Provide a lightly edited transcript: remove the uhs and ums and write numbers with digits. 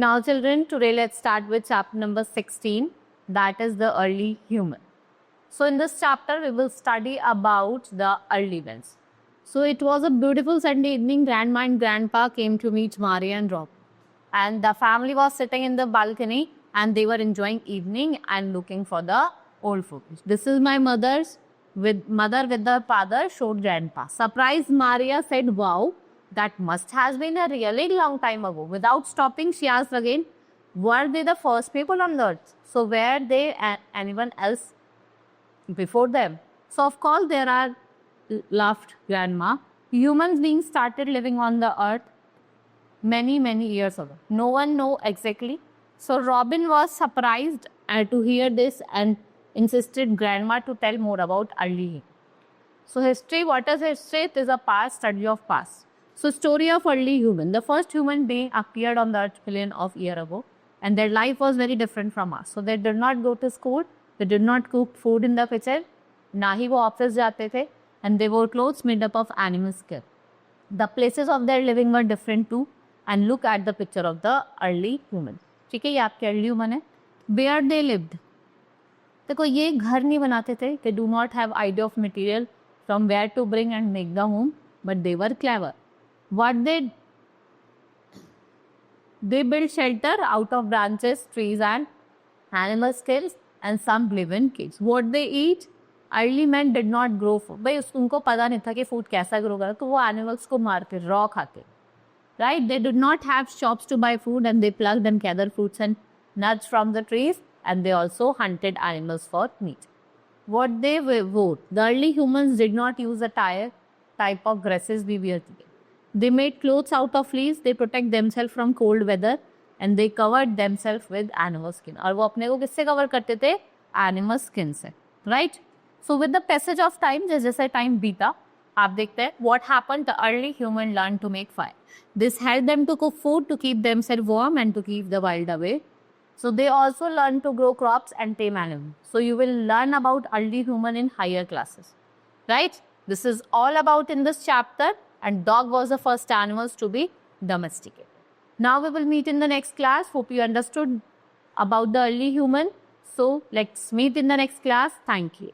Now children, today let's start with chapter number 16, that is the early human. So in this chapter we will study about the early events. So it was a beautiful Sunday evening. Grandma and grandpa came to meet Maria and Rob. And the family was sitting in the balcony and they were enjoying evening and looking for the old footage. This is my mother with the father showed grandpa. Surprised Maria said, "Wow, that must has been a really long time ago." Without stopping, she asked again, "Were they the first people on the earth? So were they anyone else before them?" So of course there are, laughed grandma. Humans being started living on the earth many years ago. No one know exactly. So Robin was surprised to hear this and insisted grandma to tell more about early. So history, what is history? It is a past, study of past. So story of early human. The first human being appeared on the earth million of years ago and their life was very different from us. So they did not go to school, they did not cook food in the kitchen, ना ही वो office जाते थे, and they wore clothes made up of animal skin. The places of their living were different too, and look at the picture of the early human. ठीक है, ये आपके early human है. Where they lived. देखो ये घर नहीं बनाते थे. They do not have idea of material from where to bring and make the home, but they were clever. What they built shelter out of branches, trees and animal skins, and some live in caves. What they eat? Early men did not grow food. भाई उनको पता नहीं था कि food कैसा grow करा, तो वो animals को मारते, raw खाते. Right? They did not have shops to buy food and they plucked and gathered fruits and nuts from the trees, and they also hunted animals for meat. What they wore? The early humans did not use the type of dresses we wear today. They made clothes out of leaves, they protect themselves from cold weather and they covered themselves with animal skin. और वो अपने को किससे cover करते थे? Animal skin से. Right? So with the passage of time, जैसे time बीता, आप देखते हैं what happened, the early human learned to make fire. This helped them to cook food, to keep themselves warm and to keep the wild away. So they also learned to grow crops and tame animals. So you will learn about early human in higher classes. Right? This is all about in this chapter, and dog was the first animals to be domesticated. Now we will meet in the next class. Hope you understood about the early human. So let's meet in the next class. Thank you.